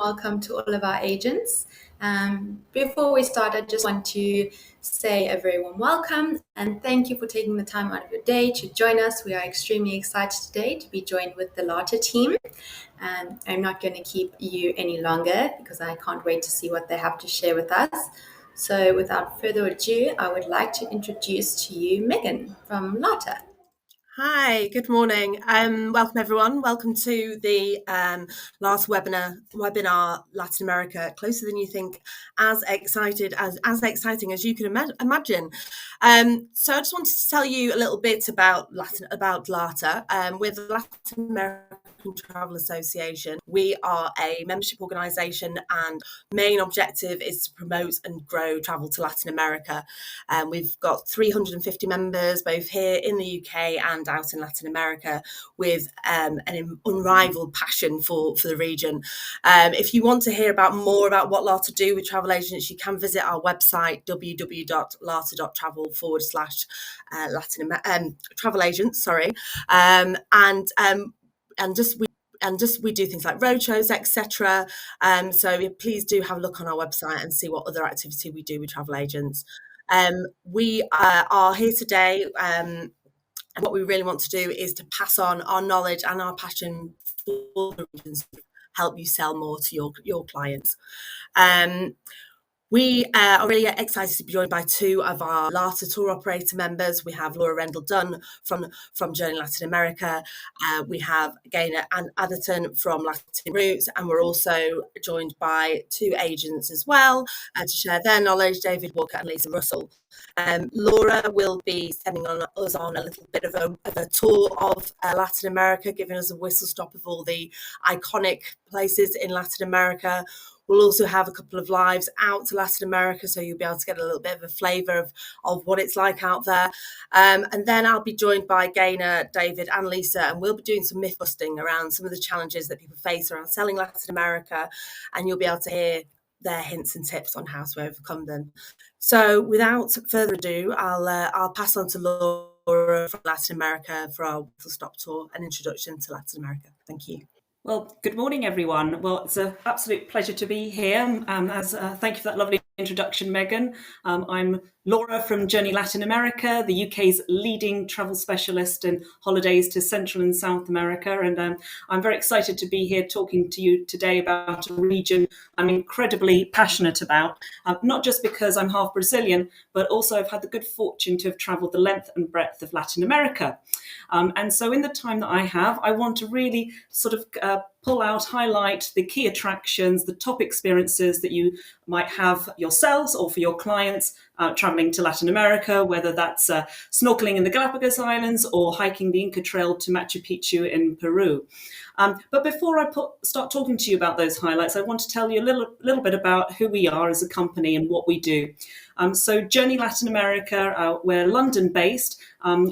welcome to all of our agents. Before we start, I just want to say a very warm welcome and thank you for taking the time out of your day to join us. We are extremely excited today to be joined with the LATA team. I'm not going to keep you any longer because I can't wait to see what they have to share with us. So without further ado, I would like to introduce to you Megan from LATA. Hi, good morning. Welcome everyone. Welcome to the last webinar, Latin America, Closer Than You Think, as exciting as you can imagine. So I just wanted to tell you a little bit about LATA. We're the Latin American Travel Association. We are a membership organisation and main objective is to promote and grow travel to Latin America. We've got 350 members both here in the UK and out in Latin America with an unrivaled passion for the region. If you want to hear more about what LATA do with travel agents, you can visit our website www.lata.travel/travel agents. We do things like roadshows, etc. So please do have a look on our website and see what other activity we do with travel agents. We are here today. What we really want to do is to pass on our knowledge and our passion for the regions to help you sell more to your clients. We are really excited to be joined by two of our LATA tour operator members. We have Laura Rendell-Dunn from Journey Latin America. We have Gaynor and Atherton from Latin Roots, and we're also joined by two agents as well to share their knowledge, David Walker and Lisa Russell. Laura will be sending us on a little bit of a tour of Latin America, giving us a whistle stop of all the iconic places in Latin America. We'll also have a couple of lives out to Latin America, so you'll be able to get a little bit of a flavour of what it's like out there. And then I'll be joined by Gaynor, David and Lisa, and we'll be doing some myth busting around some of the challenges that people face around selling Latin America, and you'll be able to hear their hints and tips on how to overcome them. So without further ado, I'll pass on to Laura from Latin America for our whistle stop tour and introduction to Latin America. Thank you. Well, good morning, everyone. Well, it's an absolute pleasure to be here. Thank you for that lovely introduction, Megan. I'm Laura from Journey Latin America, the UK's leading travel specialist in holidays to Central and South America. And I'm very excited to be here talking to you today about a region I'm incredibly passionate about, not just because I'm half Brazilian, but also I've had the good fortune to have travelled the length and breadth of Latin America. And so in the time that I have, I want to really sort of highlight the key attractions, the top experiences that you might have yourselves or for your clients traveling to Latin America, whether that's snorkeling in the Galapagos Islands or hiking the Inca Trail to Machu Picchu in Peru. But before I start talking to you about those highlights, I want to tell you a little bit about who we are as a company and what we do. So Journey Latin America, we're London-based.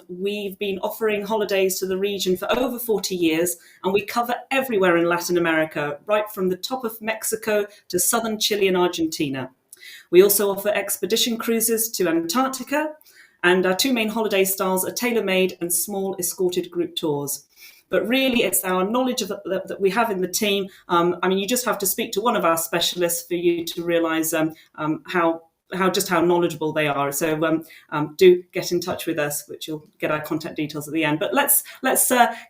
We've been offering holidays to the region for over 40 years, and we cover everywhere in Latin America, right from the top of Mexico to southern Chile and Argentina. We also offer expedition cruises to Antarctica, and our two main holiday styles are tailor-made and small escorted group tours. But really, it's our knowledge that we have in the team. You just have to speak to one of our specialists for you to realise how knowledgeable they are. So do get in touch with us, which you'll get our contact details at the end. But let's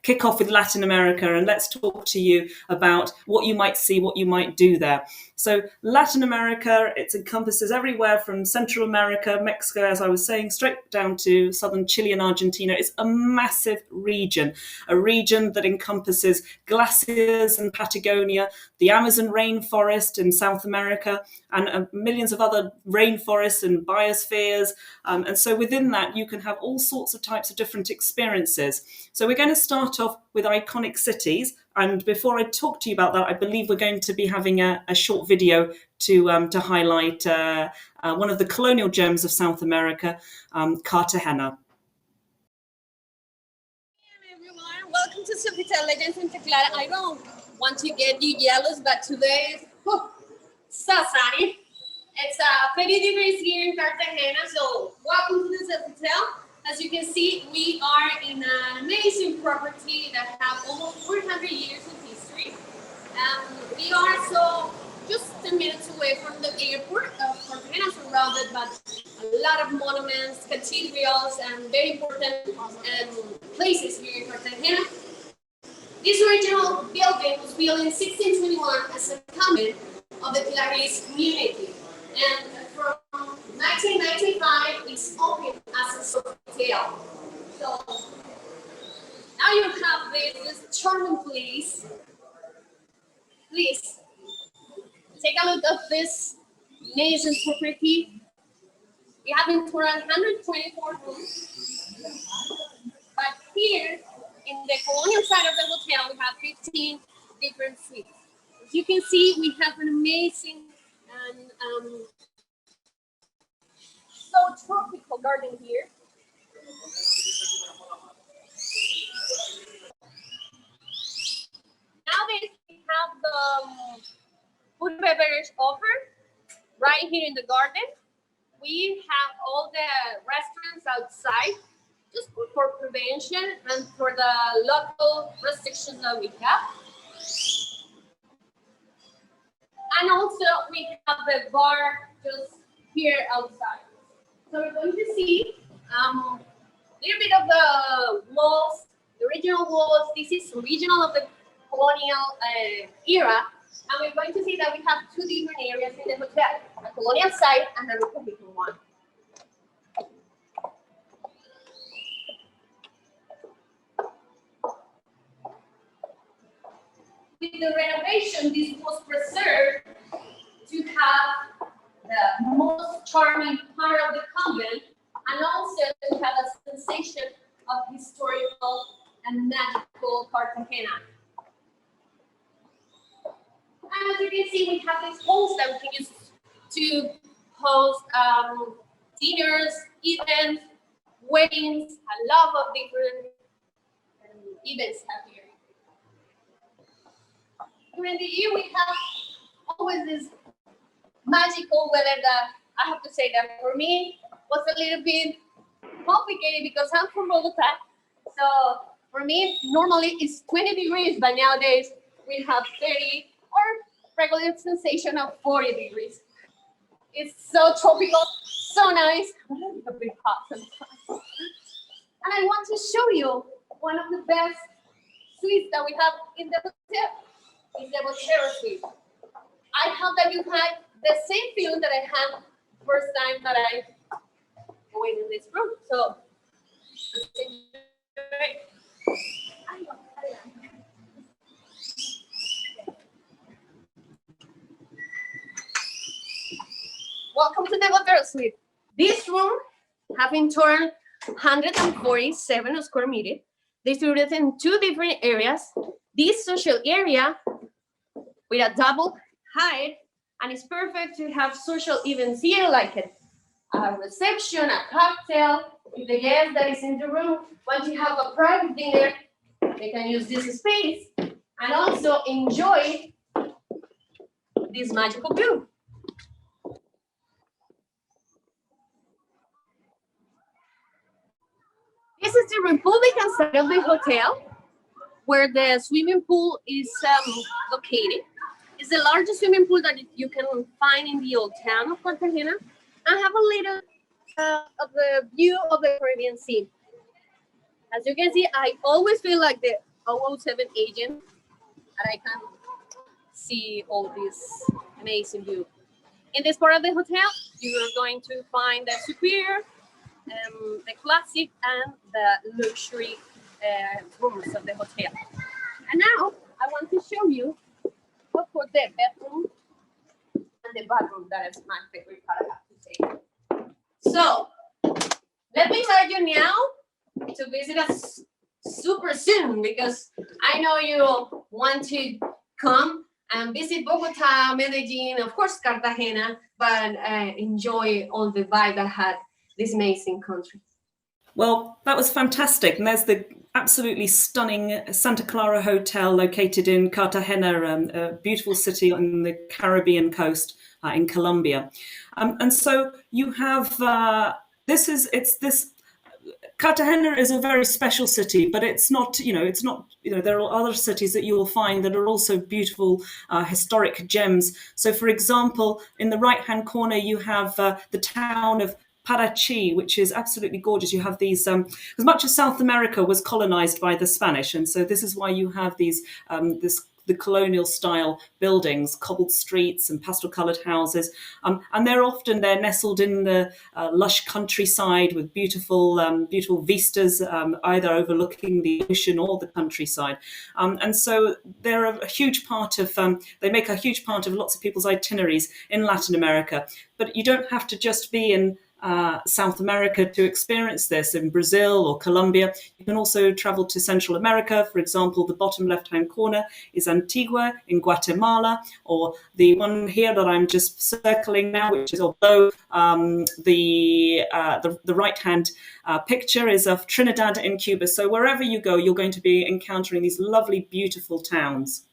kick off with Latin America, and let's talk to you about what you might see, what you might do there. So Latin America, it encompasses everywhere from Central America, Mexico, as I was saying, straight down to southern Chile and Argentina. It's a massive region, a region that encompasses glaciers in Patagonia, the Amazon rainforest in South America, and millions of other rainforests and biospheres. And so within that, you can have all sorts of types of different experiences. So we're going to start off with iconic cities. And before I talk to you about that, I believe we're going to be having a short video to highlight one of the colonial gems of South America, Cartagena. Hey everyone, welcome to Sofitel Legends in Teclara. I don't want to get you jealous, but today is so sunny. It's 30 degrees here in Cartagena, so welcome to the Sofitel. As you can see, we are in an amazing property that has almost 400 years of history. We are so just 10 minutes away from the airport of Cartagena, surrounded by a lot of monuments, cathedrals, and very important places here in Cartagena. This original building was built in 1621 as a convent of the Pilares community, and from 1995 it's open as a hotel. So now you have this charming place. Please take a look at this amazing property. We have in total 124 rooms, but here in the colonial side of the hotel we have 15 different suites. As you can see, we have an amazing and so tropical garden here. Nowadays we have the food and beverage offer right here in the garden. We have all the restaurants outside just for prevention and for the local restrictions that we have. And also we have the bar just here outside. So we're going to see a little bit of the walls, the original walls. This is original of the colonial era. And we're going to see that we have two different areas in the hotel, a colonial side and a Republican one. With the renovation, this was preserved to have the most charming part of the convent and also to have a sensation of historical and magical Cartagena. And as you can see, we have these halls that we can use to host dinners, events, weddings, a lot of different events out here. During the year, we have always this magical weather that I have to say that for me was a little bit complicated because I'm from Bogota. So for me, normally it's 20 degrees, but nowadays we have 30 or regular sensation of 40 degrees. It's so tropical, so nice, a bit hot sometimes. And I want to show you one of the best suites that we have in the hotel. It's the Tortuguero suite. I hope that you had the same feeling that I had first time that I went in this room. So let's enjoy. Welcome to the Tortuguero suite. This room have in turn 147 square meters, distributed in two different areas. This social area with a double height, and it's perfect to have social events here, like a reception, a cocktail. If the guest that is in the room want to have a private dinner, they can use this space and also enjoy this magical view. This is the Republican side of the hotel, where the swimming pool is located. It's the largest swimming pool that you can find in the old town of Cartagena, and have a little of the view of the Caribbean Sea. As you can see, I always feel like the 007 agent, and I can see all this amazing view. In this part of the hotel, you are going to find the superior, the classic, and the luxury rooms of the hotel. And now I want to show you, of course, the bedroom and the bathroom. That is my favorite part, I have to say. So let me invite you now to visit us super soon, because I know you want to come and visit Bogota, Medellin, of course Cartagena, but enjoy all the vibe that had this amazing country. Well, that was fantastic. And there's the absolutely stunning Santa Clara Hotel located in Cartagena, a beautiful city on the Caribbean coast in Colombia. And so you have, this Cartagena is a very special city, but it's not, there are other cities that you will find that are also beautiful historic gems. So, for example, in the right-hand corner, you have the town of Parachi, which is absolutely gorgeous. You have these, as much as South America was colonized by the Spanish, and so this is why you have these, the colonial style buildings, cobbled streets and pastel coloured houses. And they're nestled in the lush countryside with beautiful vistas, either overlooking the ocean or the countryside. And so they're a huge part of, they make a huge part of lots of people's itineraries in Latin America. But you don't have to just be in South America to experience this. In Brazil or Colombia, you can also travel to Central America. For example, the bottom left-hand corner is Antigua in Guatemala, or the one here that I'm just circling now, which is although the right-hand picture is of Trinidad in Cuba. So wherever you go, you're going to be encountering these lovely, beautiful towns.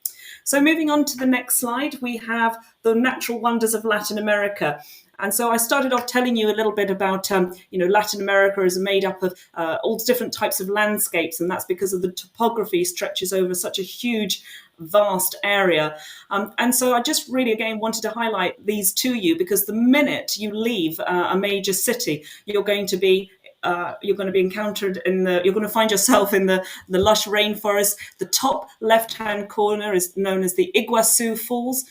So moving on to the next slide, we have the natural wonders of Latin America. And so I started off telling you a little bit about, Latin America is made up of all different types of landscapes, and that's because of the topography stretches over such a huge, vast area. And so I just really, again, wanted to highlight these to you, because the minute you leave a major city, you're going to be encountered you're going to find yourself in the lush rainforest. The top left-hand corner is known as the Iguazu Falls.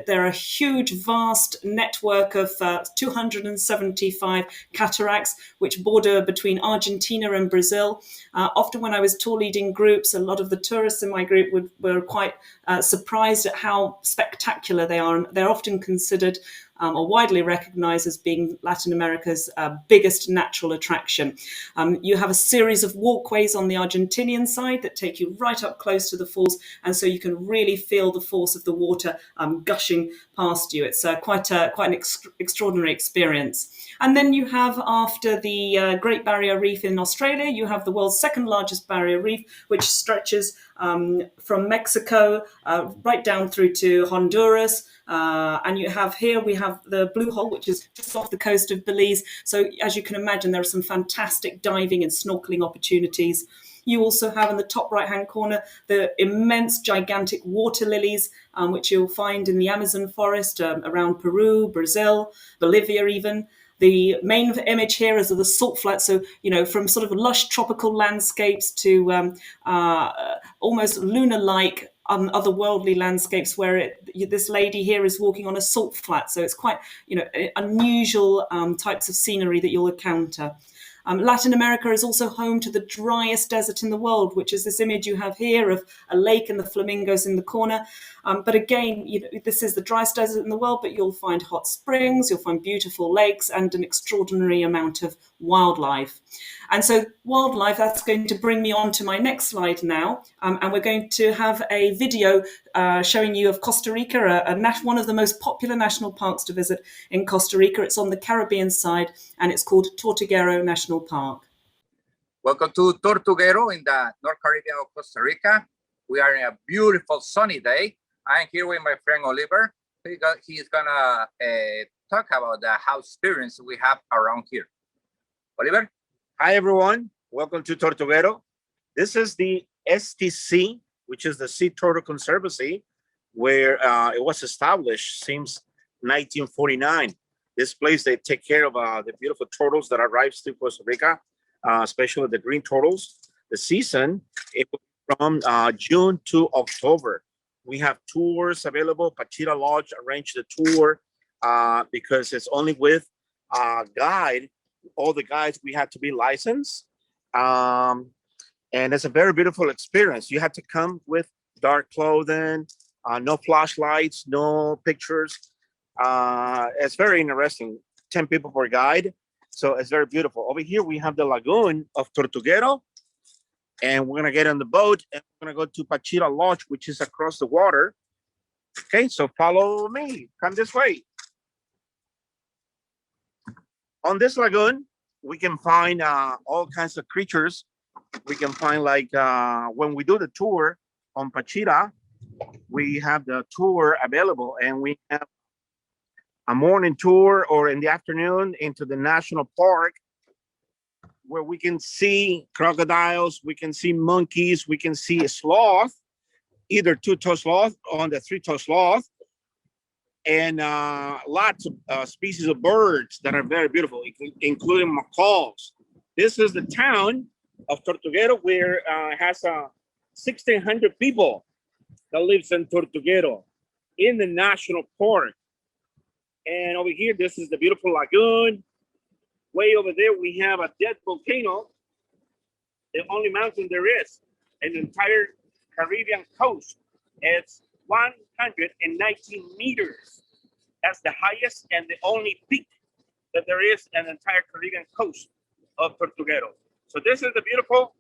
They're a huge, vast network of 275 cataracts, which border between Argentina and Brazil. Often when I was tour leading groups, a lot of the tourists in my group were quite surprised at how spectacular they are. They're often considered or widely recognized as being Latin America's biggest natural attraction. You have a series of walkways on the Argentinian side that take you right up close to the falls, and so you can really feel the force of the water gushing past you. It's quite an extraordinary experience. And then you have, after the Great Barrier Reef in Australia, you have the world's second largest barrier reef, which stretches from Mexico right down through to Honduras. And we have the Blue Hole, which is just off the coast of Belize. So as you can imagine, there are some fantastic diving and snorkeling opportunities. You also have in the top right-hand corner the immense, gigantic water lilies, which you'll find in the Amazon forest around Peru, Brazil, Bolivia even. The main image here is of the salt flats, so, from sort of lush tropical landscapes to almost lunar-like otherworldly landscapes where this lady here is walking on a salt flat. So it's quite, unusual types of scenery that you'll encounter. Latin America is also home to the driest desert in the world, which is this image you have here of a lake and the flamingos in the corner. But again, this is the driest desert in the world, but you'll find hot springs, you'll find beautiful lakes, and an extraordinary amount of wildlife. And so wildlife, that's going to bring me on to my next slide now. And we're going to have a video showing you of Costa Rica, one of the most popular national parks to visit in Costa Rica. It's on the Caribbean side, and it's called Tortuguero National Park. Welcome to Tortuguero in the North Caribbean of Costa Rica. We are in a beautiful sunny day. I'm here with my friend Oliver. He's gonna talk about the house experience we have around here. Oliver? Hi, everyone. Welcome to Tortuguero. This is the STC, which is the Sea Turtle Conservancy, where it was established since 1949. This place, they take care of the beautiful turtles that arrive to Costa Rica, especially the green turtles. The season, it was from June to October. We have tours available. Pachira Lodge arranged the tour because it's only with a guide. All the guides, we had to be licensed. And it's a very beautiful experience. You have to come with dark clothing, no flashlights, no pictures. It's very interesting. 10 people per guide. So it's very beautiful. Over here, we have the lagoon of Tortuguero. And we're going to get on the boat and we're going to go to Pachira Lodge, which is across the water. Okay, so follow me. Come this way. On this lagoon, we can find all kinds of creatures. We can find, like, when we do the tour on Pachira, we have the tour available, and we have a morning tour or in the afternoon into the national park. where we can see crocodiles, we can see monkeys, we can see a sloth, either two-toe sloth or the three-toe sloth, and lots of species of birds that are very beautiful, including macaws. This is the town of Tortuguero, where it has 1,600 people that lives in Tortuguero in the national park. And over here, this is the beautiful lagoon. Way over there, we have a dead volcano, the only mountain there is in the entire Caribbean coast. It's 119 meters. That's the highest and the only peak that there is in the entire Caribbean coast of Tortuguero. So this is the beautiful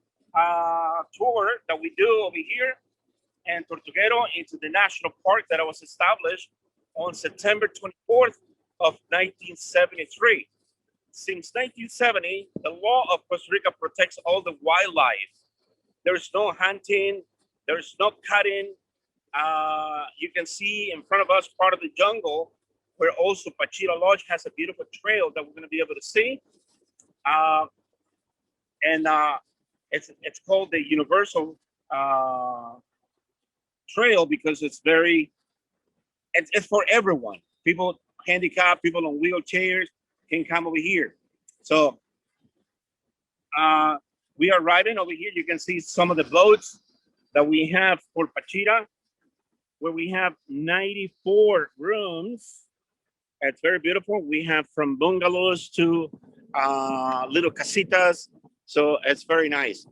tour that we do over here in Tortuguero into the national park that was established on September 24th of 1973. Since 1970, the law of Costa Rica protects all the wildlife. There's no hunting, there's no cutting. You can see in front of us part of the jungle where also Pachira Lodge has a beautiful trail that we're going to be able to see. It's called the Universal Trail because it's for everyone. People handicapped, people on wheelchairs can come over here. So we are riding over here. You can see some of the boats that we have for Pachira, where we have 94 rooms. It's very beautiful. We have from bungalows to little casitas. So it's very nice.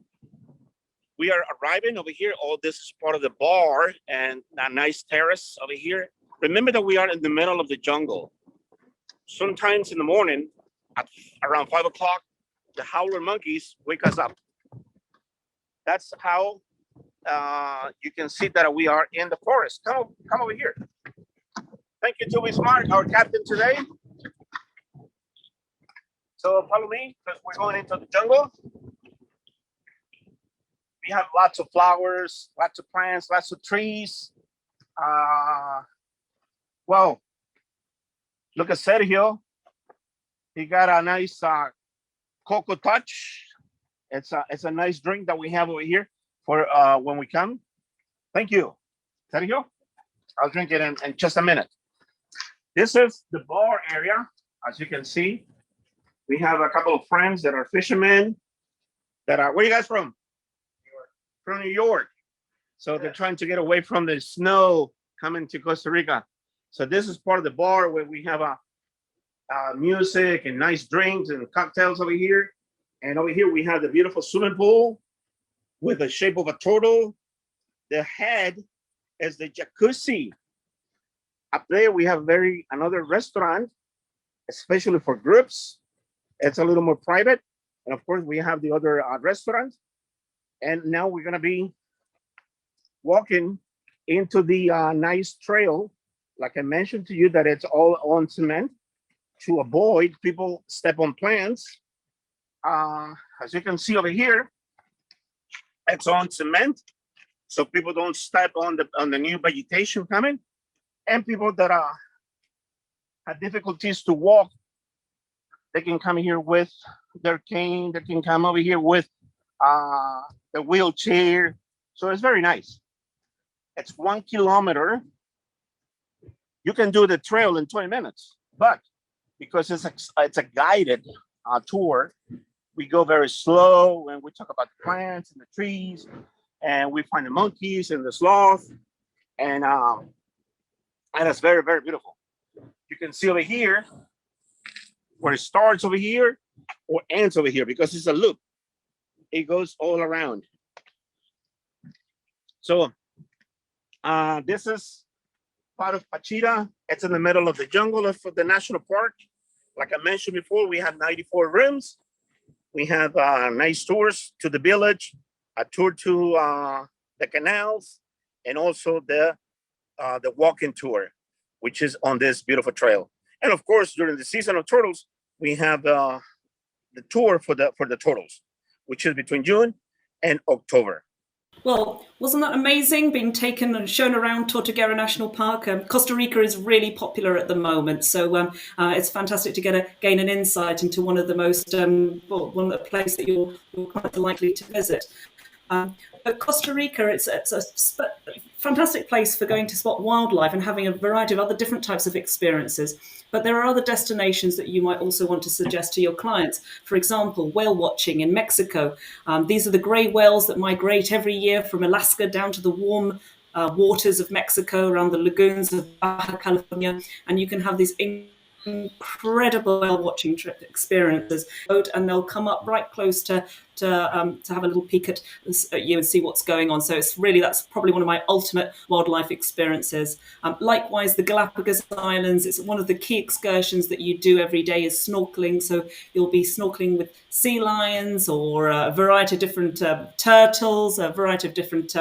We are arriving over here. All this is part of the bar and a nice terrace over here. Remember that we are in the middle of the jungle. Sometimes in the morning, at around 5 o'clock, the howler monkeys wake us up. That's how you can see that we are in the forest. Come over here. Thank you, Toby Smart, our captain today. So follow me, because we're going into the jungle. We have lots of flowers, lots of plants, lots of trees. Well, look at Sergio. He got a nice cocoa touch. It's a nice drink that we have over here for when we come. Thank you, Sergio. I'll drink it in just a minute. This is the bar area. As you can see, we have a couple of friends that are fishermen. Where are you guys from? From New York. So they're trying to get away from the snow coming to Costa Rica. So this is part of the bar where we have music and nice drinks and cocktails over here. And over here we have the beautiful swimming pool with the shape of a turtle. The head is the jacuzzi. Up there we have another restaurant, especially for groups. It's a little more private. And of course we have the other restaurant. And now we're gonna be walking into the nice trail. Like I mentioned to you, that it's all on cement to avoid people step on plants. As you can see over here, it's on cement, so people don't step on the new vegetation coming. And people that have difficulties to walk, they can come here with their cane. They can come over here with the wheelchair. So it's very nice. It's 1 kilometer. You can do the trail in 20 minutes, but because it's a guided tour, we go very slow and we talk about the plants and the trees, and we find the monkeys and the sloth, and it's very, very beautiful. You can see over here where it starts over here or ends over here because it's a loop. It goes all around. So this is part of Pachira. It's in the middle of the jungle of the national park. Like I mentioned before, we have 94 rooms. We have nice tours to the village, a tour to the canals, and also the walking tour, which is on this beautiful trail. And of course, during the season of turtles, we have the tour for the turtles, which is between June and October. Well, wasn't that amazing being taken and shown around Tortuguero National Park? Costa Rica is really popular at the moment, so it's fantastic to gain an insight into one of the most one of the places that you're quite likely to visit. But Costa Rica, it's a fantastic place for going to spot wildlife and having a variety of other different types of experiences. But there are other destinations that you might also want to suggest to your clients. For example, whale watching in Mexico. These are the grey whales that migrate every year from Alaska down to the warm waters of Mexico around the lagoons of Baja California. And you can have these incredible whale watching trip experiences, and they'll come up right close to have a little peek at you and see what's going on. So that's probably one of my ultimate wildlife experiences. Likewise, the Galapagos Islands, it's one of the key excursions that you do every day is snorkeling. So you'll be snorkeling with sea lions or a variety of different turtles, a variety of different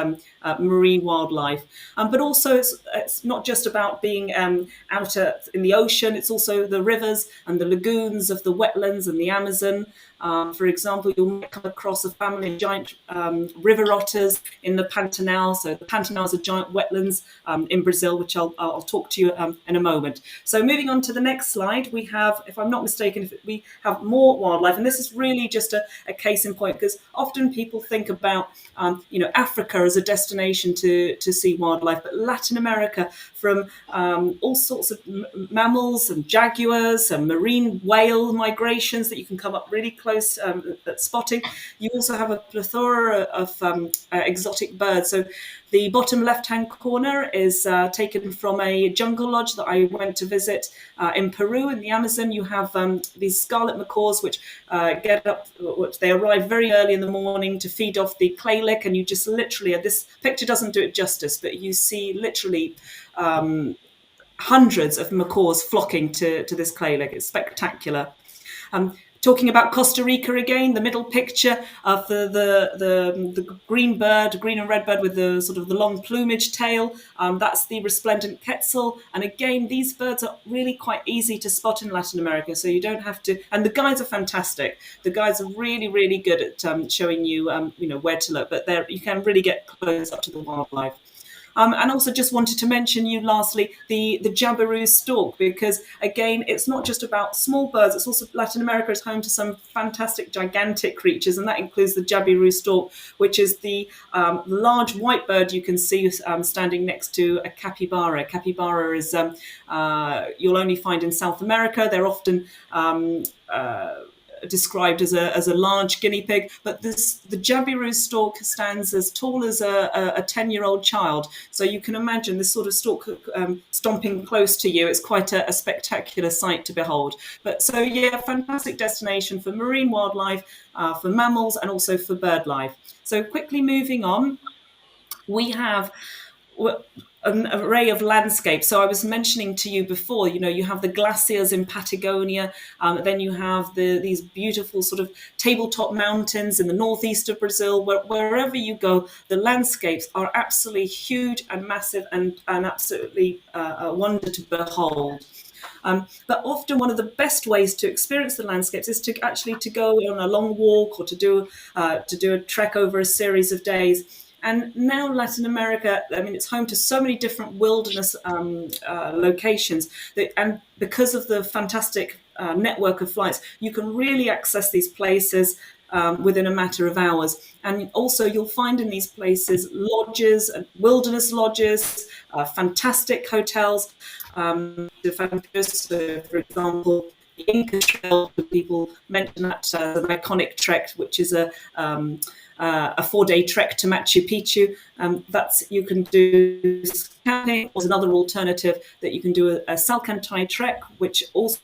marine wildlife. But also it's not just about being out in the ocean, it's also the rivers and the lagoons of the wetlands and the Amazon. For example, you'll come across a family of giant river otters in the Pantanal. So the Pantanals are giant wetlands in Brazil, which I'll talk to you in a moment. So moving on to the next slide, we have, if I'm not mistaken, we have more wildlife. And this is really just a case in point, because often people think about Africa as a destination to see wildlife, but Latin America, from all sorts of mammals and jaguars and marine whale migrations that you can come up really close at spotting. You also have a plethora of exotic birds. So the bottom left-hand corner is taken from a jungle lodge that I went to visit in Peru, in the Amazon. You have these scarlet macaws, which they arrive very early in the morning to feed off the clay lick, and you just literally, this picture doesn't do it justice, but you see literally hundreds of macaws flocking to this clay lick. It's spectacular. Talking about Costa Rica again, the middle picture of the green bird, green and red bird with the sort of the long plumage tail, that's the resplendent quetzal. And again, these birds are really quite easy to spot in Latin America, so you don't have to. And the guides are fantastic. The guides are really, really good at showing you, where to look. But you can really get close up to the wildlife. And also just wanted to mention you lastly, the jabiru stork, because again, it's not just about small birds, it's also Latin America is home to some fantastic gigantic creatures, and that includes the jabiru stork, which is the large white bird you can see standing next to a capybara. Capybara is, you'll only find in South America. They're often described as a large guinea pig, but the jabiru stork stands as tall as a 10-year-old child. So you can imagine this sort of stork stomping close to you. It's quite a spectacular sight to behold. But so yeah, fantastic destination for marine wildlife, for mammals, and also for bird life. So quickly moving on, we have an array of landscapes. So I was mentioning to you before, you have the glaciers in Patagonia, then you have these beautiful sort of tabletop mountains in the northeast of Brazil. Wherever you go, the landscapes are absolutely huge and massive and absolutely a wonder to behold. But often one of the best ways to experience the landscapes is to go on a long walk or to do a trek over a series of days. And now Latin America, it's home to so many different wilderness locations and because of the fantastic network of flights, you can really access these places within a matter of hours. And also you'll find in these places lodges, wilderness lodges, fantastic hotels. For example, the Inca Trail, people mention that as an iconic trek, which is a 4-day trek to Machu Picchu. You can do camping, or another alternative that you can do a Salcantay trek, which also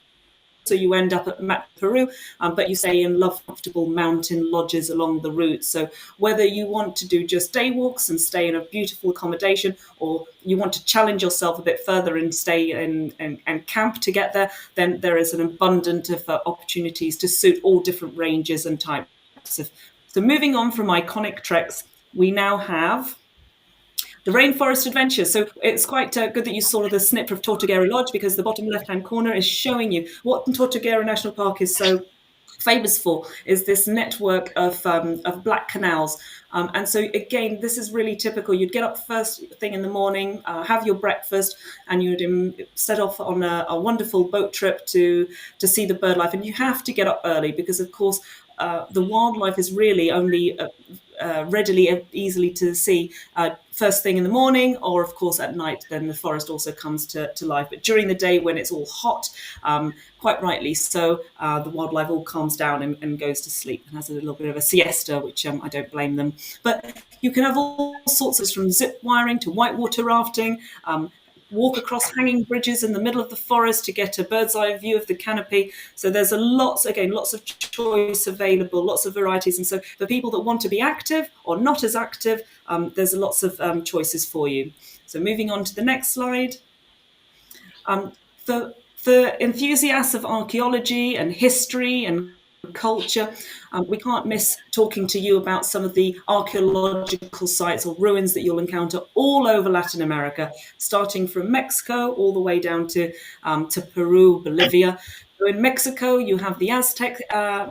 you end up at Peru, but you stay in comfortable mountain lodges along the route. So whether you want to do just day walks and stay in a beautiful accommodation, or you want to challenge yourself a bit further and stay and camp to get there, then there is an abundance of opportunities to suit all different ranges and types of. So moving on from iconic treks, we now have the Rainforest Adventure. So it's quite good that you saw the snip of Tortuguero Lodge, because the bottom left-hand corner is showing you what Tortuguero National Park is so famous for is this network of black canals. And so again, this is really typical. You'd get up first thing in the morning, have your breakfast, and you'd set off on a wonderful boat trip to see the bird life. And you have to get up early because, of course, the wildlife is really only readily, easily to see first thing in the morning, or of course at night. Then the forest also comes to life. But during the day, when it's all hot, quite rightly so, the wildlife all calms down and goes to sleep and has a little bit of a siesta, which I don't blame them. But you can have all sorts of, from zip wiring to whitewater rafting, walk across hanging bridges in the middle of the forest to get a bird's eye view of the canopy. So there's lots of choice available, lots of varieties. And so for people that want to be active or not as active, there's lots of choices for you. So moving on to the next slide. For enthusiasts of archaeology and history and culture, we can't miss talking to you about some of the archaeological sites or ruins that you'll encounter all over Latin America, starting from Mexico all the way down to Peru, Bolivia. So in Mexico, you have the Aztec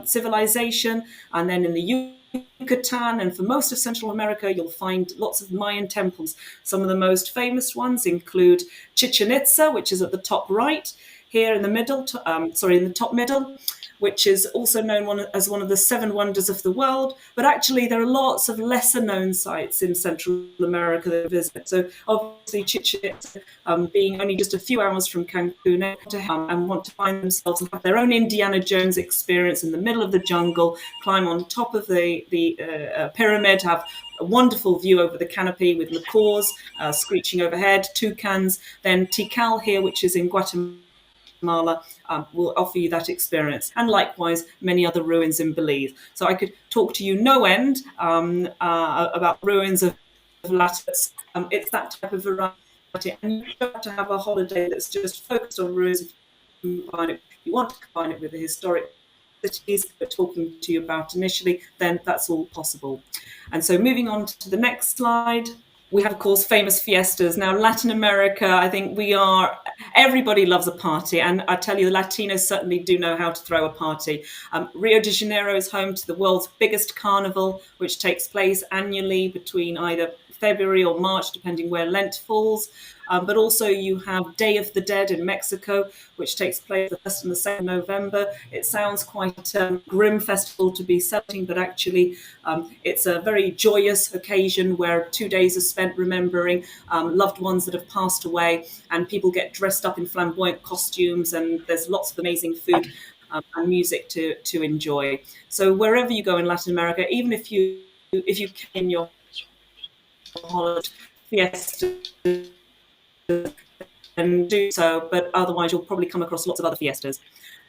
civilization, and then in the Yucatan and for most of Central America, you'll find lots of Mayan temples. Some of the most famous ones include Chichen Itza, which is at the top right, here in the middle, in the top middle, which is also known as one of the 7 wonders of the world. But actually, there are lots of lesser known sites in Central America that visit. So obviously, Chichen Itza, being only just a few hours from Cancun, and want to find themselves and have their own Indiana Jones experience in the middle of the jungle, climb on top of the pyramid, have a wonderful view over the canopy with macaws screeching overhead, toucans, then Tikal here, which is in Guatemala, will offer you that experience, and likewise many other ruins in Belize. So I could talk to you no end about ruins of LATA. It's that type of variety, and you don't have to have a holiday that's just focused on ruins. If you want to combine it with the historic cities we're talking to you about initially, then that's all possible. And so moving on to the next slide. We have, of course, famous fiestas. Now, Latin America, I think everybody loves a party. And I tell you, the Latinos certainly do know how to throw a party. Rio de Janeiro is home to the world's biggest carnival, which takes place annually between either February or March, depending where Lent falls. But also you have Day of the Dead in Mexico, which takes place the 1st and the 2nd of November. It sounds quite a grim festival to be celebrating, but actually it's a very joyous occasion where 2 days are spent remembering loved ones that have passed away, and people get dressed up in flamboyant costumes, and there's lots of amazing food and music to enjoy. So wherever you go in Latin America, even if you can your holiday fiesta and do so, but otherwise you'll probably come across lots of other fiestas.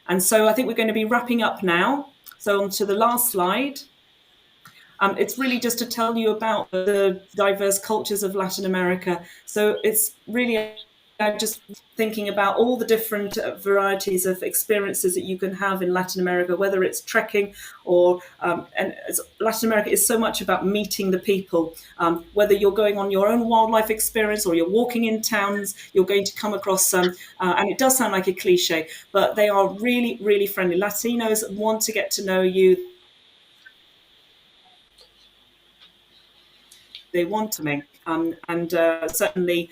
And so I think we're going to be wrapping up now. So on to the last slide. It's really just to tell you about the diverse cultures of Latin America. So it's really just thinking about all the different varieties of experiences that you can have in Latin America, whether it's trekking or, and Latin America is so much about meeting the people. Whether you're going on your own wildlife experience or you're walking in towns, you're going to come across some, and it does sound like a cliche, but they are really, really friendly. Latinos want to get to know you. They want to me, and certainly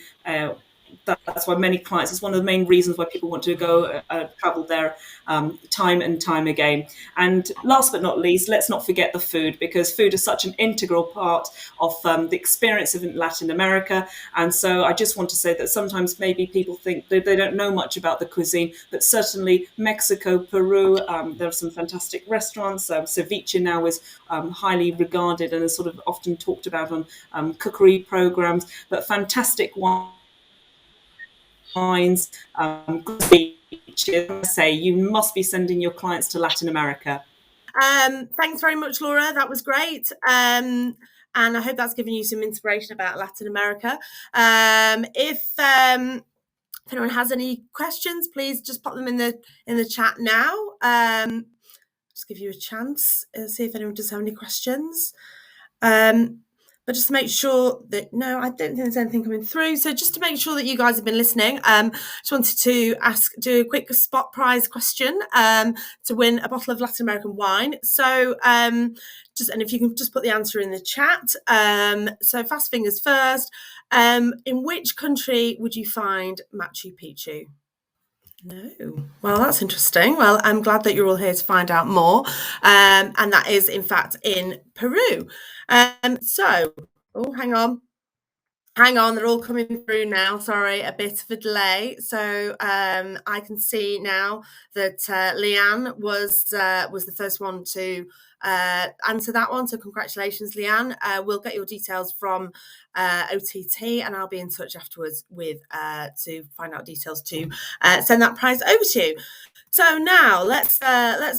that's why many clients, it's one of the main reasons why people want to go travel there time and time again. And last but not least, let's not forget the food, because food is such an integral part of the experience of Latin America. And so I just want to say that sometimes maybe people think they don't know much about the cuisine, but certainly Mexico, Peru, there are some fantastic restaurants. Ceviche now is highly regarded and is sort of often talked about on cookery programs, but fantastic wines, say you must be sending your clients to Latin America. Thanks very much, Laura. That was great. And I hope that's given you some inspiration about Latin America. If anyone has any questions, please just pop them in the chat now. Just give you a chance. See if anyone does have any questions. But just to make sure that, no, I don't think there's anything coming through. So just to make sure that you guys have been listening, just wanted to do a quick spot prize question to win a bottle of Latin American wine. So and if you can just put the answer in the chat. So fast fingers first. In which country would you find Machu Picchu? No. Well, that's interesting. Well, I'm glad that you're all here to find out more. And that is, in fact, in Peru. Hang on. They're all coming through now. Sorry, a bit of a delay. So I can see now that Leanne was the first one to answer that one. So congratulations, Leanne. We'll get your details from OTT, and I'll be in touch afterwards with to find out details to send that prize over to you. So now let's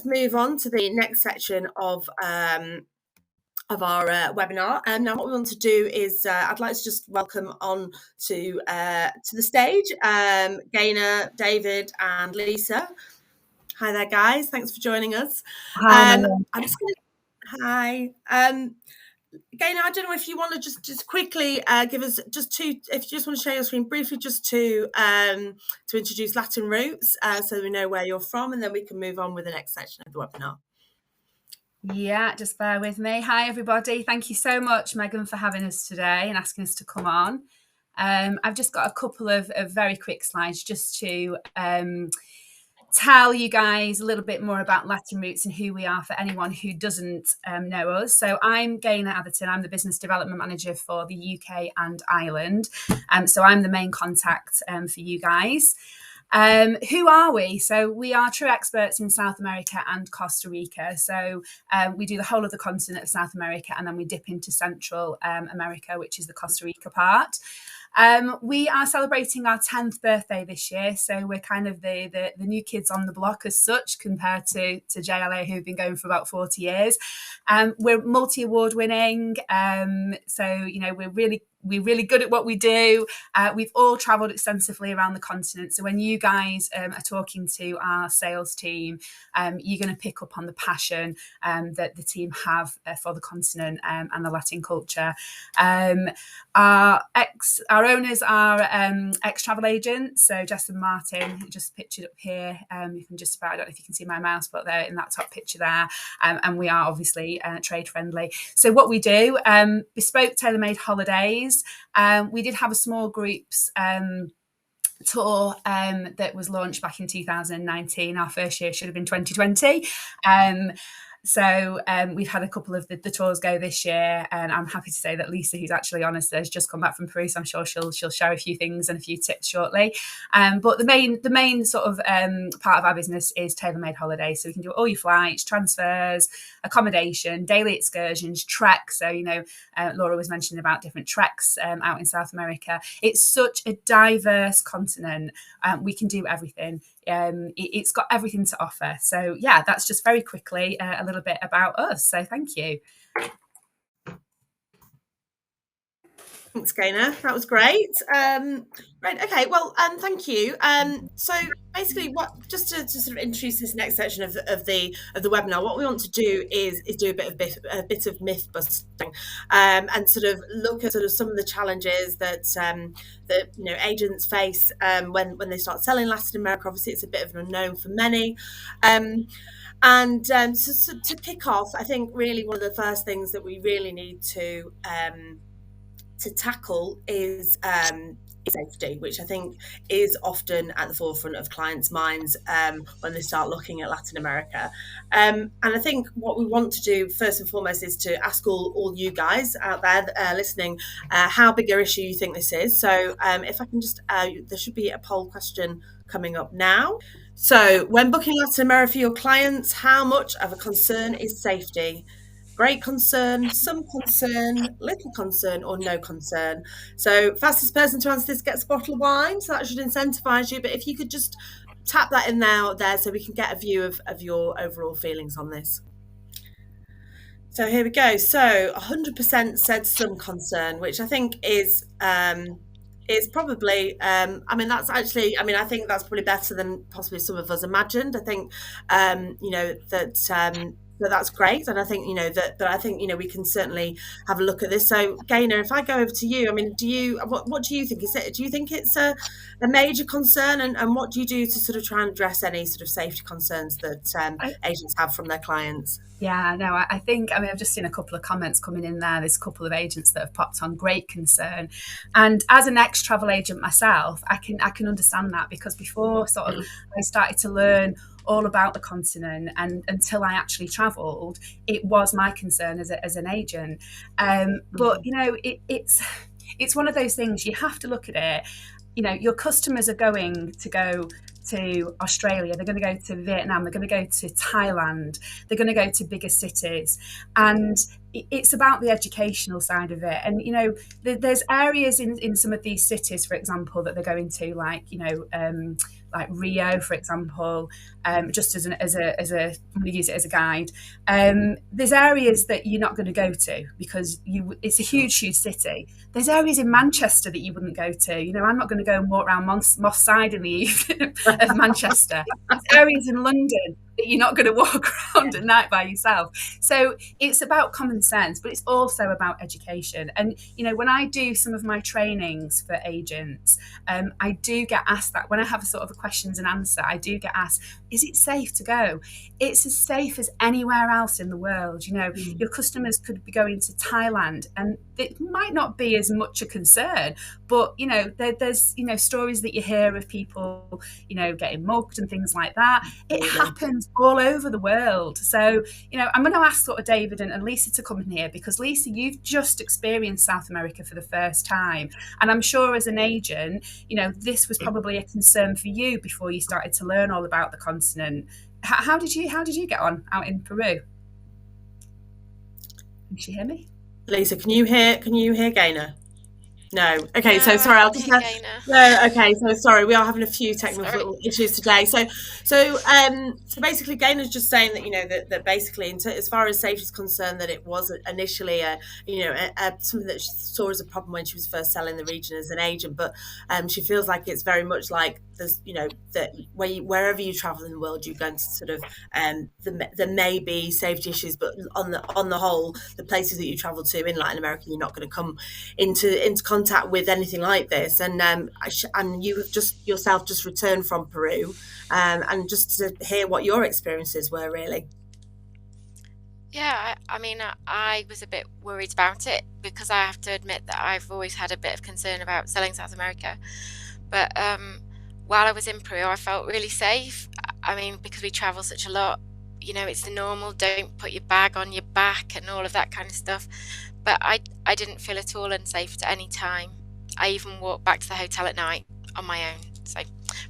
move on to the next section of our webinar. And now what we want to do is I'd like to just welcome on to the stage Gaynor, David, and Lisa. Hi there, guys. Thanks for joining us. Hi. I'm just going to. Hi. Gaynor, I don't know if you want to just quickly give us just two, if you just want to share your screen briefly, just to introduce Latin Roots, so we know where you're from, and then we can move on with the next section of the webinar. Yeah, just bear with me. Hi, everybody. Thank you so much, Megan, for having us today and asking us to come on. I've just got a couple of very quick slides just to tell you guys a little bit more about Latin Roots and who we are for anyone who doesn't know us. So I'm Gaynor Atherton. I'm the Business Development Manager for the UK and Ireland. So I'm the main contact for you guys. Who are we? So we are true experts in South America and Costa Rica. So we do the whole of the continent of South America, and then we dip into Central America, which is the Costa Rica part. We are celebrating our 10th birthday this year, so we're kind of the new kids on the block as such, compared to JLA, who've been going for about 40 years. We're multi-award winning, so we're really good at what we do. We've all travelled extensively around the continent. So when you guys are talking to our sales team, you're going to pick up on the passion that the team have for the continent and the Latin culture. Our owners are ex-travel agents. So Jess and Martin, just pictured up here. You can just about, I don't know if you can see my mouse, but they're in that top picture there. And we are obviously trade friendly. So what we do, bespoke tailor-made holidays. We did have a small groups tour that was launched back in 2019. Our first year should have been 2020. So we've had a couple of the tours go this year, and I'm happy to say that Lisa, who's actually on us, has just come back from Peru, so I'm sure she'll share a few things and a few tips shortly. But the main sort of part of our business is tailor-made holidays. So we can do all your flights, transfers, accommodation, daily excursions, treks. So Laura was mentioning about different treks out in South America. It's such a diverse continent. We can do everything. It's got everything to offer. So yeah, that's just very quickly a little bit about us. So thank you. Thanks, Gaynor. That was great. Right. Okay. Well, thank you. So basically, just to sort of introduce this next section of the webinar, what we want to do is do a bit of myth busting, and sort of look at sort of some of the challenges that agents face when they start selling Latin America. Obviously, it's a bit of an unknown for many. So to kick off, I think really one of the first things that we really need to tackle is safety, which I think is often at the forefront of clients' minds when they start looking at Latin America. And I think what we want to do first and foremost is to ask all you guys out there listening how big an issue you think this is. So if I can just, there should be a poll question coming up now. So when booking Latin America for your clients, how much of a concern is safety? Great concern, some concern, little concern, or no concern. So fastest person to answer this gets a bottle of wine. So that should incentivize you. But if you could just tap that in there so we can get a view of your overall feelings on this. So here we go. So 100% said some concern, which I think is probably, I think that's probably better than possibly some of us imagined. I think, that that's great. And I think, we can certainly have a look at this. So Gaynor, if I go over to you, I mean, what do you think? Do you think it's a major concern, and what do you do to sort of try and address any sort of safety concerns that agents have from their clients? Yeah, no, I think, I've just seen a couple of comments coming in there. There's a couple of agents that have popped on great concern. And as an ex-travel agent myself, I can understand that, because before sort of I started to learn all about the continent, and until I actually travelled, it was my concern as an agent. But, it's one of those things, you have to look at it. Your customers are going to go to Australia, they're going to go to Vietnam, they're going to go to Thailand, they're going to go to bigger cities, and it's about the educational side of it. And there's areas in some of these cities, for example, that they're going to, like like Rio, for example, just I'm going to use it as a guide. There's areas that you're not going to go to because it's a huge city. There's areas in Manchester that you wouldn't go to. I'm not going to go and walk around Moss Side in the evening of Manchester. There's areas in London that you're not going to walk around at night by yourself. So it's about common sense, but it's also about education. And, when I do some of my trainings for agents, I do get asked that. When I have a sort of a questions and answer, I do get asked, is it safe to go? It's as safe as anywhere else in the world. Your customers could be going to Thailand, and it might not be as much a concern, but, there's, stories that you hear of people, getting mugged and things like that. It happens all over the world. So, I'm going to ask sort of David and Lisa to come in here, because Lisa, you've just experienced South America for the first time. And I'm sure as an agent, this was probably a concern for you before you started to learn all about the continent. How did you get on out in Peru? Can she hear me? Lisa, can you hear Gaynor? No. Okay, no, so sorry, I'll just okay, so sorry, we are having a few technical issues today. So basically Gaynor's just saying that that basically as far as safety is concerned, that it was initially something that she saw as a problem when she was first selling the region as an agent, but she feels like it's very much like there's that wherever you travel in the world, you're going to sort of there may be safety issues, but on the whole, the places that you travel to in Latin America, you're not going to come into contact with anything like this. And you have just yourself just returned from Peru, and just to hear what your experiences were, really. Yeah, I mean, I was a bit worried about it, because I have to admit that I've always had a bit of concern about selling South America. But while I was in Peru, I felt really safe. I mean, because we travel such a lot, it's the normal, don't put your bag on your back and all of that kind of stuff. But I didn't feel at all unsafe at any time. I even walked back to the hotel at night on my own. So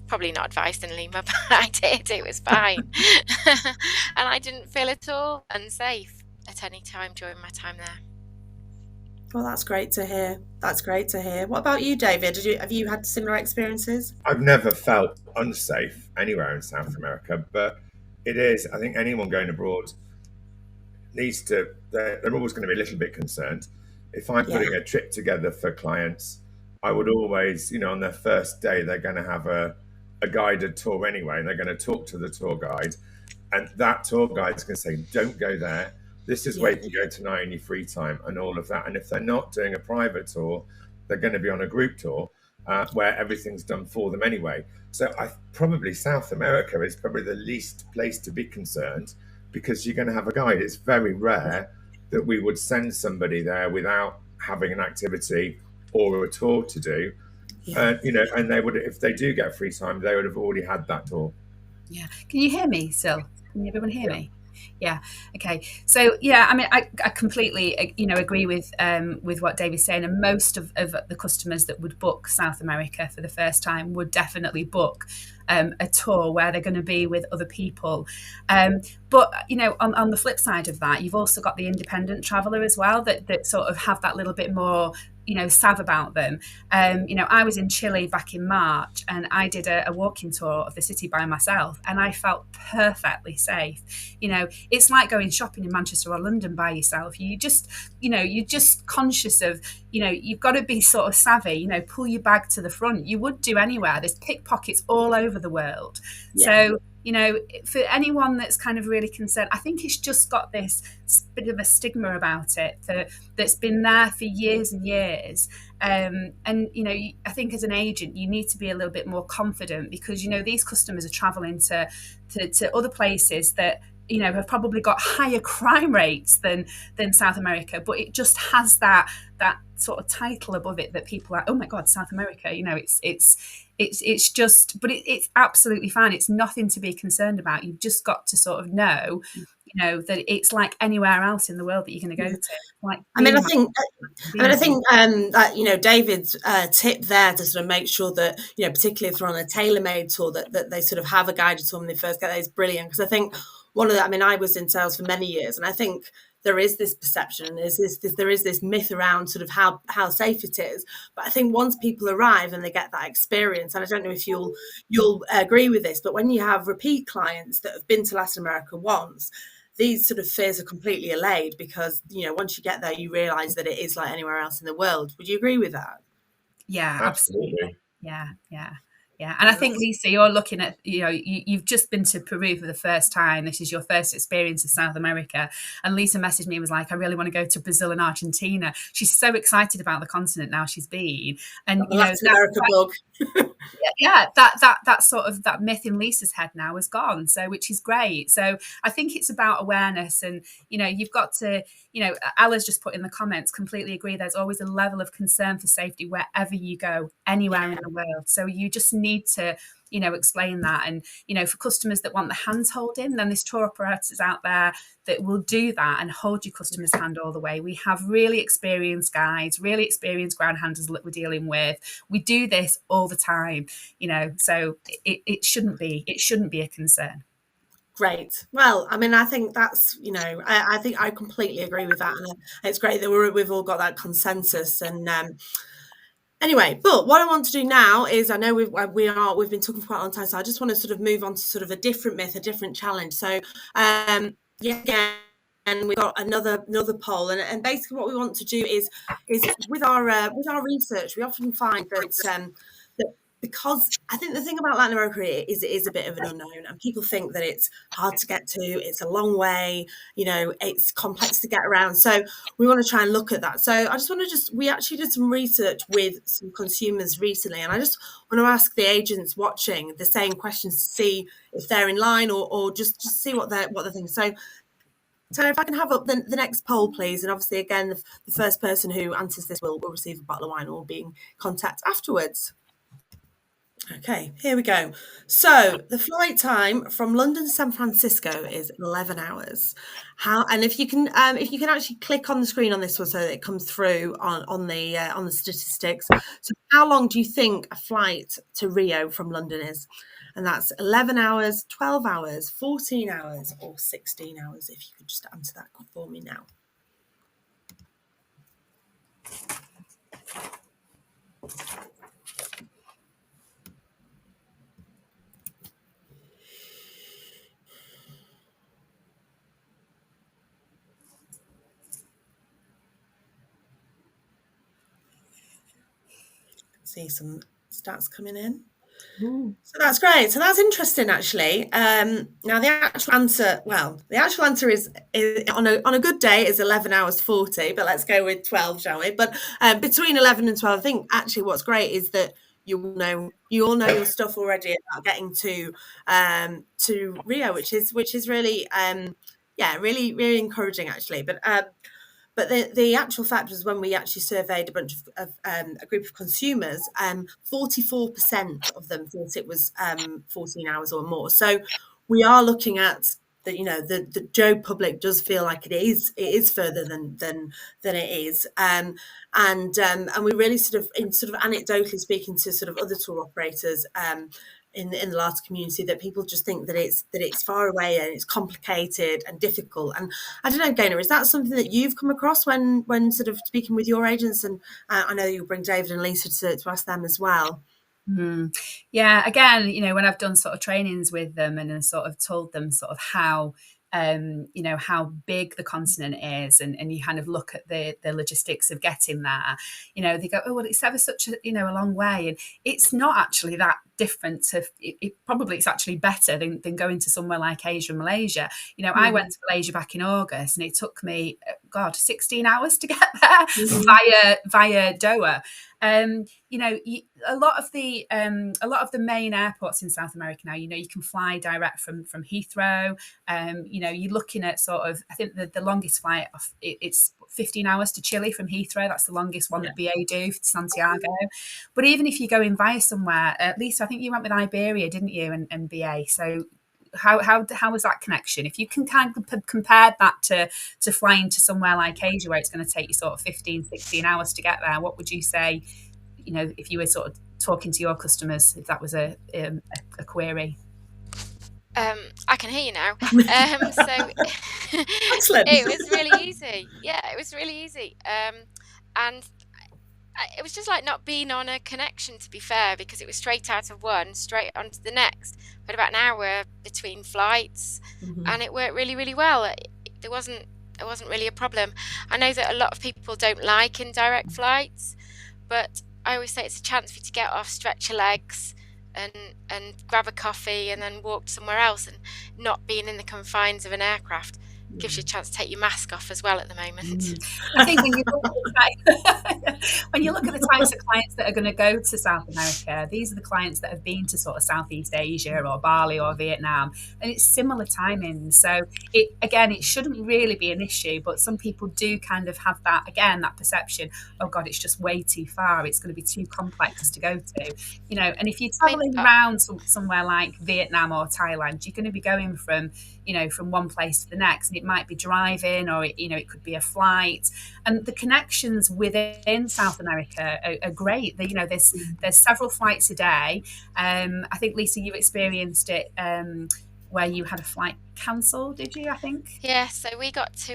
probably not advised in Lima, but I did. It was fine. And I didn't feel at all unsafe at any time during my time there. Well, that's great to hear. What about you, David? Have you had similar experiences? I've never felt unsafe anywhere in South America, but it is, I think anyone going abroad needs to, they're always going to be a little bit concerned. If I'm putting a trip together for clients, I would always, on their first day, they're going to have a guided tour anyway, and they're going to talk to the tour guide, and that tour guide's going to say, don't go there. This is where you can go tonight in your free time and all of that. And if they're not doing a private tour, they're going to be on a group tour where everything's done for them anyway. So probably South America is probably the least place to be concerned, because you're going to have a guide. It's very rare that we would send somebody there without having an activity or a tour to do. And they would, if they do get free time, they would have already had that tour. Yeah. Can you hear me still? Can everyone hear me? Yeah. Okay. So I mean, I completely agree with what David's saying, and most of the customers that would book South America for the first time would definitely book a tour where they're going to be with other people. But on the flip side of that, you've also got the independent traveller as well, that sort of have that little bit more sav about them. I was in Chile back in March, and I did a walking tour of the city by myself, and I felt perfectly safe. It's like going shopping in Manchester or London by yourself. You're just conscious of, you've got to be sort of savvy, pull your bag to the front. You would do anywhere. There's pickpockets all over the world. So you know, for anyone that's kind of really concerned, I think it's just got this bit of a stigma about it that's been there for years and years. And, you know, I think as an agent, you need to be a little bit more confident, because, you know, these customers are traveling to other places that, you know, have probably got higher crime rates than South America, but it just has that sort of title above it that people are, oh my God, South America, you know, it's just, but it's absolutely fine. It's nothing to be concerned about. You've just got to sort of know, you know, that it's like anywhere else in the world that you're going to go to. Like, I mean, I think that, you know, David's tip there to sort of make sure that, you know, particularly if they're on a tailor-made tour, that they sort of have a guided tour when they first get there is brilliant. Because I think I mean, I was in sales for many years, and I think there is this perception, there is this myth around sort of how safe it is. But I think once people arrive and they get that experience, and I don't know if you'll agree with this, but when you have repeat clients that have been to Latin America once, these sort of fears are completely allayed, because, you know, once you get there, you realise that it is like anywhere else in the world. Would you agree with that? Yeah, absolutely. Yeah. And I think, Lisa, you're looking at, you know, you've just been to Peru for the first time. This is your first experience of South America. And Lisa messaged me and was like, I really want to go to Brazil and Argentina. She's so excited about the continent now she's been. And, you know, that sort of that myth in Lisa's head now is gone. So, which is great. So I think it's about awareness, and, you know, you've got to, you know, Ella's just put in the comments, completely agree. There's always a level of concern for safety wherever you go, anywhere in the world. So you just need to, you know, explain that. And, you know, for customers that want the hand holding, then there's tour operators out there that will do that and hold your customer's hand all the way. We have really experienced guides, really experienced ground handlers that we're dealing with. We do this all the time, you know, so it shouldn't be a concern. Great. Well, I mean, I think that's, you know, I think I completely agree with that, and it's great that we've all got that consensus. And anyway, but what I want to do now is, I know we've been talking for quite a long time, so I just want to sort of move on to sort of a different myth, a different challenge. So again, we've got another poll, and basically what we want to do is with our research, we often find that because I think the thing about Latin America is it is a bit of an unknown, and people think that it's hard to get to, it's a long way, you know, it's complex to get around. So we want to try and look at that. So I just want to we actually did some research with some consumers recently, and I just want to ask the agents watching the same questions to see if they're in line, or just see what they're thinking. So if I can have up the next poll, please. And obviously, again, the first person who answers this will receive a bottle of wine, or will be in contact afterwards. Okay, here we go. So the flight time from London to San Francisco is 11 hours. And if you can actually click on the screen on this one so that it comes through on the statistics. So how long do you think a flight to Rio from London is? And that's 11 hours, 12 hours, 14 hours, or 16 hours. If you could just answer that for me now. See some stats coming in. So that's great. So that's interesting, actually. Now the actual answer is on a good day is 11 hours 40, but let's go with 12, shall we? But between 11 and 12, I think actually what's great is that you all know your stuff already about getting to Rio, which is really really, really encouraging, actually. But the actual fact was, when we actually surveyed a bunch of a group of consumers, 44% of them thought it was 14 hours or more. So we are looking at that, you know, the Joe public does feel like it is further than it is, and we really sort of anecdotally speaking to sort of other tour operators in the LATA community, that people just think that it's far away and it's complicated and difficult. And I don't know, Gaynor, is that something that you've come across when sort of speaking with your agents? And I know you'll bring David and Lisa to ask them as well. Yeah, again, you know, when I've done sort of trainings with them and sort of told them sort of how you know, how big the continent is, and you kind of look at the logistics of getting there, you know, they go, oh, well, it's ever such a, you know, a long way. And it's not actually that different to, probably it's actually better than going to somewhere like Asia and Malaysia. You know, I went to Malaysia back in August, and it took me, God, 16 hours to get there via Doha. You know, a lot of the main airports in South America now, you know, you can fly direct from Heathrow. You know, you're looking at sort of, I think the longest flight it's 15 hours to Chile from Heathrow. That's the longest one that BA do, to Santiago. But even if you go in via somewhere, at least I think you went with Iberia, didn't you, and BA? So how was that connection? If you can kind of compare that to flying to somewhere like Asia, where it's going to take you sort of 15, 16 hours to get there, what would you say, you know, if you were sort of talking to your customers, if that was a query? I can hear you now. So it was really easy. Yeah, it was really easy. And it was just like not being on a connection, to be fair, because it was straight out of one, straight onto the next. We had about an hour between flights, and it worked really, really well. There wasn't really a problem. I know that a lot of people don't like indirect flights, but I always say it's a chance for you to get off, stretch your legs, and grab a coffee, and then walk somewhere else. And not being in the confines of an aircraft gives you a chance to take your mask off as well at the moment. I think when you look at the types of clients that are going to go to South America, these are the clients that have been to sort of Southeast Asia or Bali or Vietnam, and it's similar timings. So it shouldn't really be an issue, but some people do kind of have that perception, oh God, it's just way too far, it's going to be too complex to go to, you know. And if you're traveling around somewhere like Vietnam or Thailand, you're going to be going from one place to the next, and it might be driving, or it could be a flight. And the connections within South America are great. There's several flights a day. I think, Lisa, you experienced it where you had a flight cancelled, did you? I think. Yeah. So we got to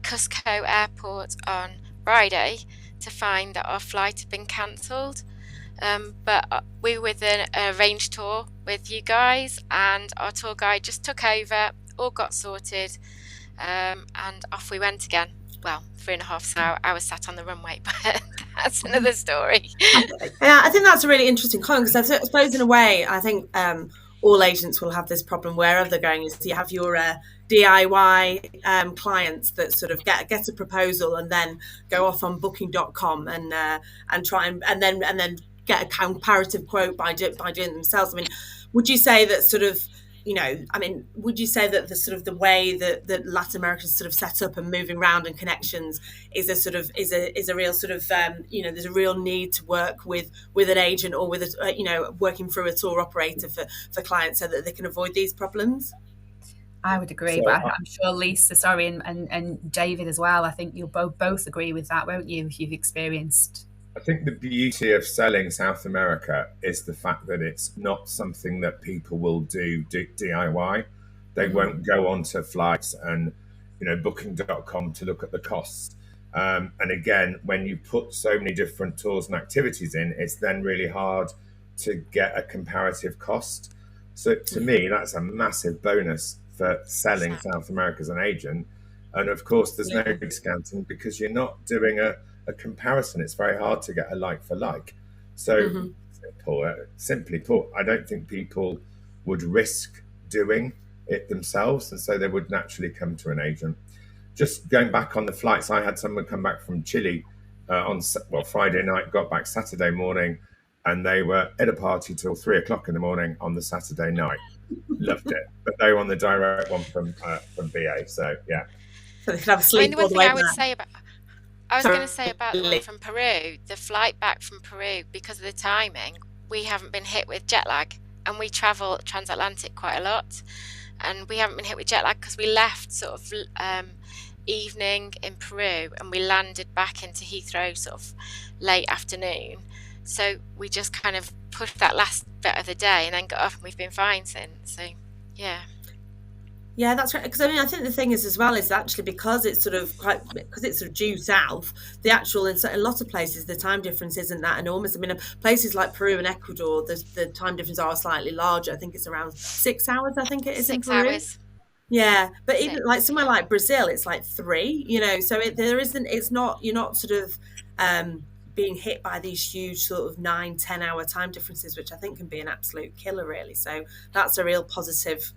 Cusco Airport on Friday to find that our flight had been cancelled. But we were with an arranged tour with you guys, and our tour guide just took over, all got sorted, and off we went again. Well, 3.5 hours sat on the runway, but that's another story. Yeah, I think that's a really interesting comment, because I suppose in a way, I think all agents will have this problem wherever they're going. Is you have your DIY clients that sort of get a proposal and then go off on Booking.com and try and then get a comparative quote by doing it themselves. I mean, would you say that sort of, would you say that the sort of the way that Latin America is sort of set up and moving around and connections is a real sort of there's a real need to work with an agent or with working through a tour operator for clients so that they can avoid these problems? I would agree, but I'm sure Lisa, and David as well. I think you'll both agree with that, won't you? If you've experienced. I think the beauty of selling South America is the fact that it's not something that people will do DIY. They won't go onto flights and Booking.com to look at the costs. And again, when you put so many different tours and activities in, it's then really hard to get a comparative cost. So to me, that's a massive bonus for selling South America as an agent. And of course, there's no discounting because you're not doing a comparison. It's very hard to get a like for like. So simply put, I don't think people would risk doing it themselves, and so they would naturally come to an agent. Just going back on the flights, I had someone come back from Chile on Friday night, got back Saturday morning, and they were at a party till 3:00 in the morning on the Saturday night. Loved it, but they were on the direct one from BA. So yeah, so they could have a sleep. The one thing I was going to say about the one from Peru, the flight back from Peru, because of the timing, we haven't been hit with jet lag, and we travel transatlantic quite a lot, and we haven't been hit with jet lag because we left sort of evening in Peru and we landed back into Heathrow sort of late afternoon. So we just kind of pushed that last bit of the day and then got up, and we've been fine since. So yeah. Yeah, that's right. Because I mean, I think the thing is as well is actually because it's sort of due south, the actual in a lot of places the time difference isn't that enormous. I mean, places like Peru and Ecuador, the time difference are slightly larger. I think it's around 6 hours. I think it is in 6 Peru. hours. Yeah, but even like 6, somewhere yeah. like Brazil, it's like 3. You know, so there isn't. It's not. You're not sort of being hit by these huge sort of 9-10 hour time differences, which I think can be an absolute killer, really. So that's a real positive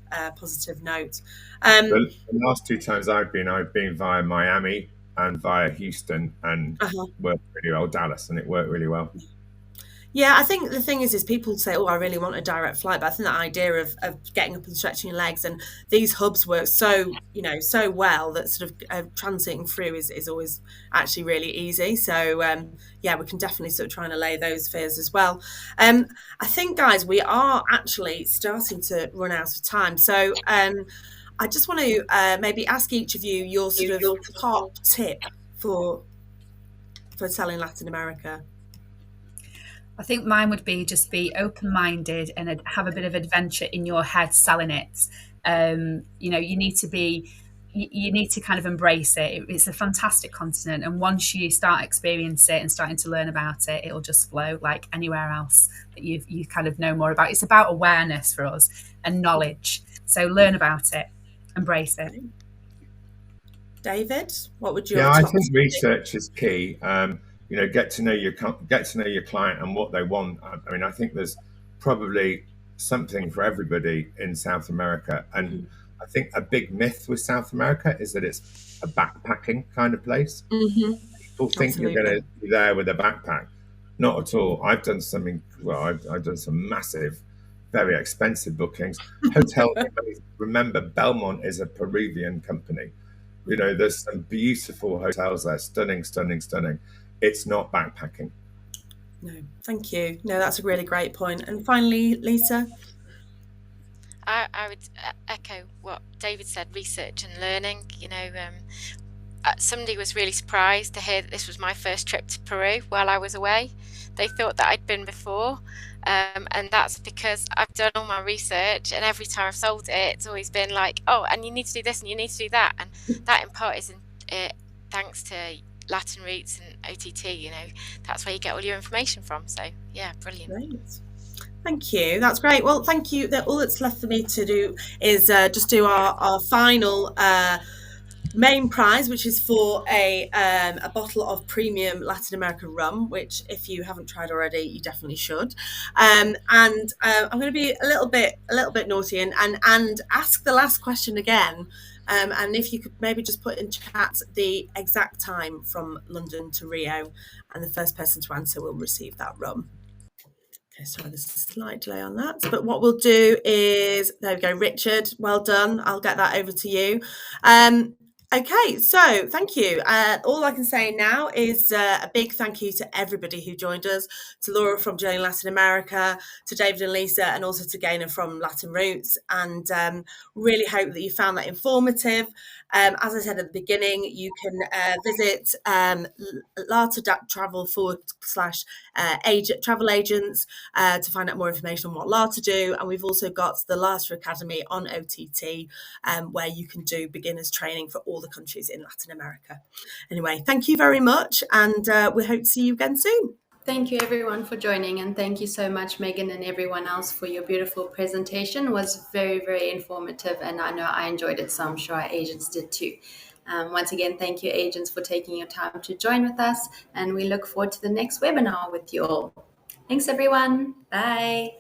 note. The last 2 times I've been via Miami and via Houston, and worked really well, Dallas, and it worked really well. Yeah, I think the thing is people say, "Oh, I really want a direct flight," but I think that idea of getting up and stretching your legs, and these hubs work so well that sort of transiting through is always actually really easy. So yeah, we can definitely sort of try and allay those fears as well. I think, guys, we are actually starting to run out of time. So I just want to maybe ask each of you your sort of top tip for selling Latin America. I think mine would be just be open-minded and have a bit of adventure in your head selling it. You know, you need to kind of embrace it. It's a fantastic continent, and once you start experiencing it and starting to learn about it, it'll just flow like anywhere else that you kind of know more about. It's about awareness for us and knowledge. So learn about it, embrace it. David, what would your Yeah, I top think research is key. You know, get to know your client and what they want. I mean, I think there's probably something for everybody in South America, and I think a big myth with South America is that it's a backpacking kind of place. People think you're going to be there with a backpack. Not at all. I've done something. Well, I've done some massive, very expensive bookings. Hotel. Remember, Belmont is a Peruvian company. You know, there's some beautiful hotels there, stunning, stunning, stunning. It's not backpacking. No, thank you. No, that's a really great point. And finally, Lisa? I would echo what David said, research and learning. You know, somebody was really surprised to hear that this was my first trip to Peru while I was away. They thought that I'd been before. And that's because I've done all my research, and every time I've sold it, it's always been like, oh, and you need to do this and you need to do that. And that in part is thanks to Latin Roots and OTT, you know, that's where you get all your information from. So yeah, brilliant. Great. Thank you. That's great. Well, thank you. All that's left for me to do is just do our final main prize, which is for a bottle of premium Latin American rum, which if you haven't tried already, you definitely should. And I'm going to be a little bit naughty and ask the last question again. And if you could maybe just put in chat the exact time from London to Rio, and the first person to answer will receive that rum. Okay, sorry, there's a slight delay on that. But what we'll do is, there we go, Richard, well done. I'll get that over to you. Okay, so thank you. All I can say now is a big thank you to everybody who joined us, to Laura from Journey Latin America, to David and Lisa, and also to Gaynor from Latin Roots. And really hope that you found that informative. As I said at the beginning, you can visit LATA travel / travel agents to find out more information on what LATA do. And we've also got the LATA Academy on OTT, where you can do beginners training for all the countries in Latin America. Anyway, thank you very much, and we hope to see you again soon. Thank you everyone for joining, and thank you so much, Megan, and everyone else for your beautiful presentation. It was very, very informative, and I know I enjoyed it, so I'm sure our agents did too. Once again, thank you, agents, for taking your time to join with us, and we look forward to the next webinar with you all. Thanks, everyone. Bye.